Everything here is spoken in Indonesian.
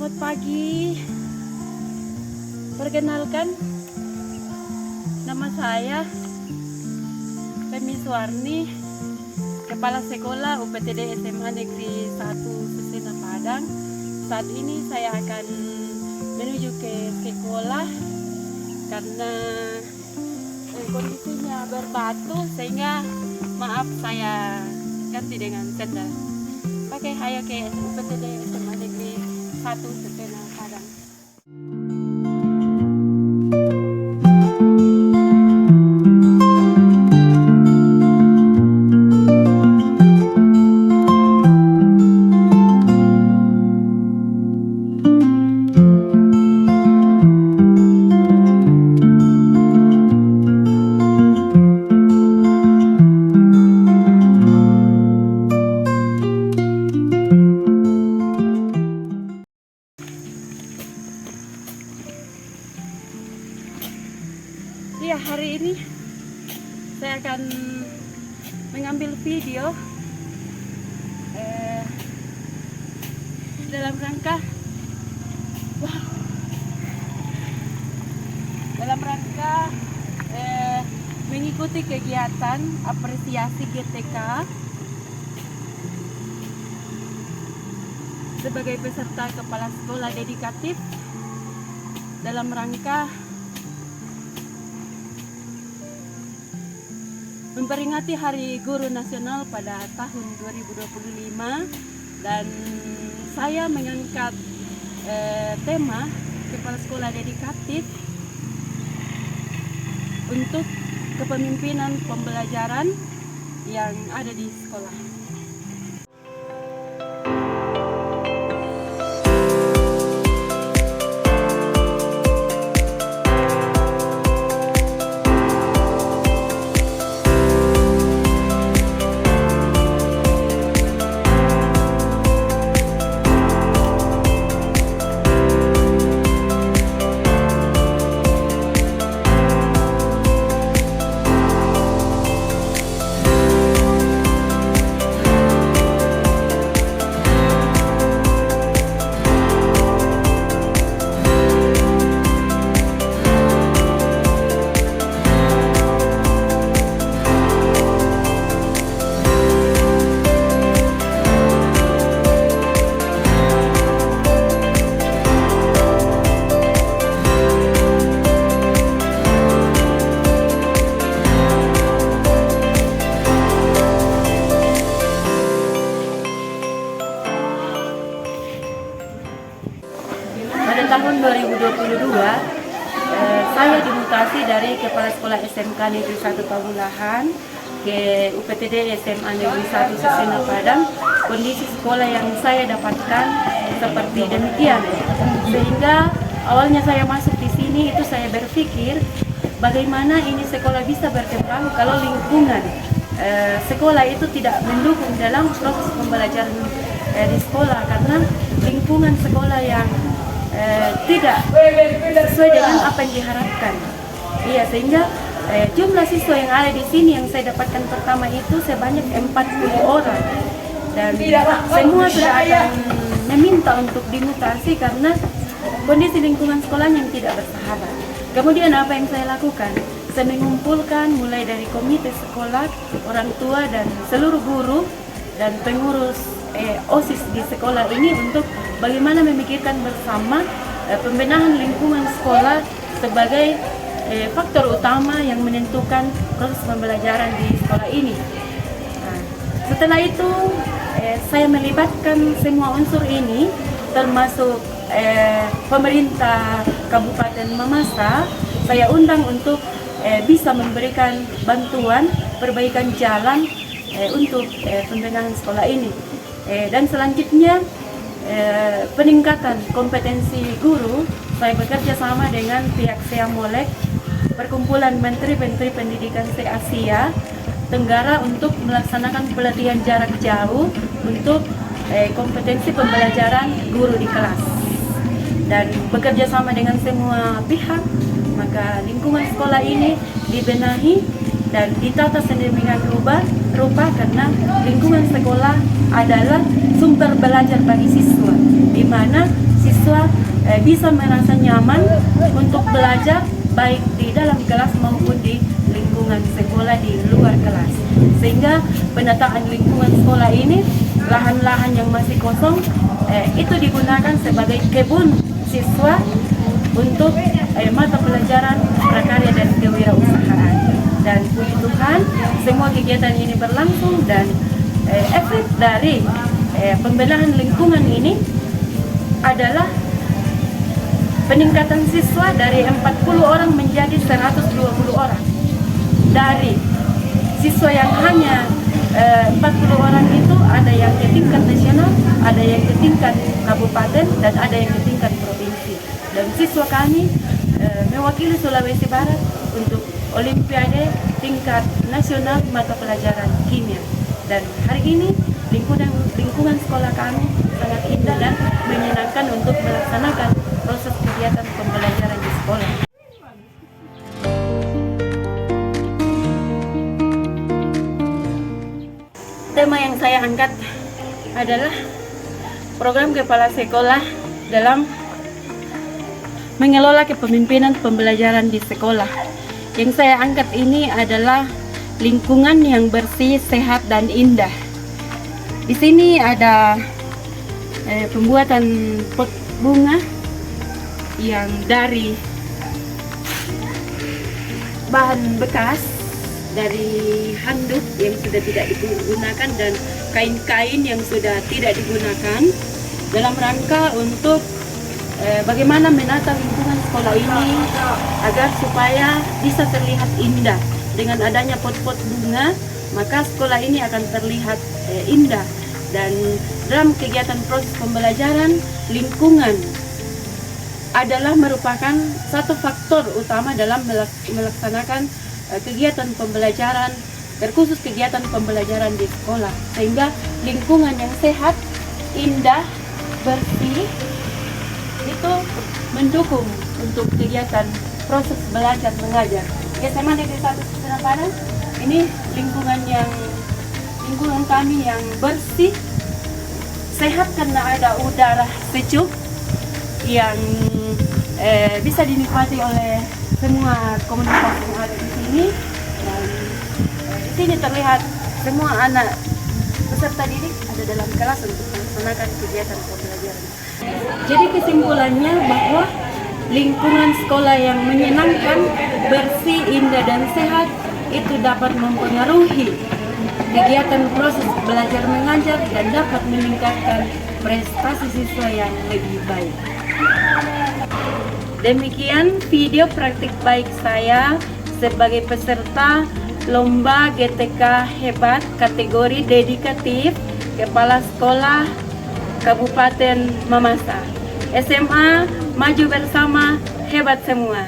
Selamat pagi. Perkenalkan, nama saya Femi Suwarni, Kepala Sekolah UPTD SMA Negeri 1 Sesena Padang. Saat ini saya akan menuju ke sekolah karena kondisinya berbatu, sehingga maaf saya ganti dengan sendal. Oke, ayo ke UPTD SMA Negeri 1 Sesena Padang. Ya, hari ini saya akan mengambil video dalam rangka mengikuti kegiatan apresiasi GTK sebagai peserta kepala sekolah dedikatif dalam rangka memperingati Hari Guru Nasional pada tahun 2025, dan saya mengangkat tema kepala sekolah dedikatif untuk kepemimpinan pembelajaran yang ada di sekolah. Pada tahun 2022, saya dimutasi dari Kepala Sekolah SMK Negeri 1 Pamulahan ke UPTD SMA Negeri 1 Sesena Padang. Kondisi sekolah yang saya dapatkan seperti demikian, sehingga awalnya saya masuk di sini itu saya berpikir bagaimana ini sekolah bisa berkembang kalau lingkungan sekolah itu tidak mendukung dalam proses pembelajaran di sekolah, karena lingkungan sekolah yang tidak sesuai dengan apa yang diharapkan. Iya, sehingga jumlah siswa yang ada di sini yang saya dapatkan pertama itu sebanyak 40 orang, dan semua sudah akan meminta untuk dimutasi karena kondisi lingkungan sekolahnya yang tidak bersahabat. Kemudian apa yang saya lakukan? Saya mengumpulkan mulai dari komite sekolah, orang tua, dan seluruh guru dan pengurus OSIS di sekolah ini untuk bagaimana memikirkan bersama pembenahan lingkungan sekolah sebagai faktor utama yang menentukan proses pembelajaran di sekolah ini. Nah, setelah itu saya melibatkan semua unsur ini, termasuk pemerintah Kabupaten Mamasa. Saya undang untuk bisa memberikan bantuan perbaikan jalan untuk pembenahan sekolah ini. Dan selanjutnya peningkatan kompetensi guru, saya bekerja sama dengan pihak SEAMOLEK, Perkumpulan Menteri-Menteri Pendidikan se-Asia Tenggara, untuk melaksanakan pelatihan jarak jauh untuk kompetensi pembelajaran guru di kelas. Dan bekerja sama dengan semua pihak, maka lingkungan sekolah ini dibenahi dan ditata sedemikian rupa karena lingkungan sekolah adalah sumber belajar bagi siswa, di mana siswa bisa merasa nyaman untuk belajar baik di dalam kelas maupun di lingkungan sekolah di luar kelas. Sehingga penataan lingkungan sekolah ini, lahan-lahan yang masih kosong itu digunakan sebagai kebun siswa untuk mata pelajaran prakarya dan kewirausahaan. Dan puji Tuhan, semua kegiatan ini berlangsung dan efek dari pembelahan lingkungan ini adalah peningkatan siswa dari 40 orang menjadi 120 orang. Dari siswa yang hanya 40 orang itu ada yang ke tingkat nasional, ada yang ke tingkat kabupaten, dan ada yang ke tingkat provinsi. Dan siswa kami mewakili Sulawesi Barat untuk Olimpiade tingkat nasional mata pelajaran kimia. Dan hari ini lingkungan sekolah kami sangat indah dan menyenangkan untuk melaksanakan proses kegiatan pembelajaran di sekolah. Tema yang saya angkat adalah program kepala sekolah dalam mengelola kepemimpinan pembelajaran di sekolah. Yang saya angkat ini adalah lingkungan yang bersih, sehat, dan indah. Di sini ada pembuatan pot bunga yang dari bahan bekas, dari handuk yang sudah tidak digunakan dan kain-kain yang sudah tidak digunakan, dalam rangka untuk bagaimana menata lingkungan sekolah ini agar supaya bisa terlihat indah. Dengan adanya pot-pot bunga, maka sekolah ini akan terlihat indah. Dan dalam kegiatan proses pembelajaran, lingkungan adalah merupakan satu faktor utama dalam melaksanakan kegiatan pembelajaran, terkhusus kegiatan pembelajaran di sekolah. Sehingga lingkungan yang sehat, indah, bersih itu mendukung untuk kegiatan proses belajar mengajar. SMA Negeri 1 Senapadan ini lingkungan kami yang bersih, sehat karena ada udara sejuk yang bisa dinikmati oleh semua komunitas yang ada di sini. Dan di sini terlihat semua anak peserta didik ada dalam kelas untuk melaksanakan kegiatan pembelajaran. Jadi kesimpulannya bahwa lingkungan sekolah yang menyenangkan, bersih, indah, dan sehat itu dapat mempengaruhi kegiatan proses belajar mengajar dan dapat meningkatkan prestasi siswa yang lebih baik. Demikian video praktik baik saya sebagai peserta Lomba GTK Hebat kategori dedikatif Kepala Sekolah Kabupaten Mamasa. SMA Maju Bersama, hebat semua.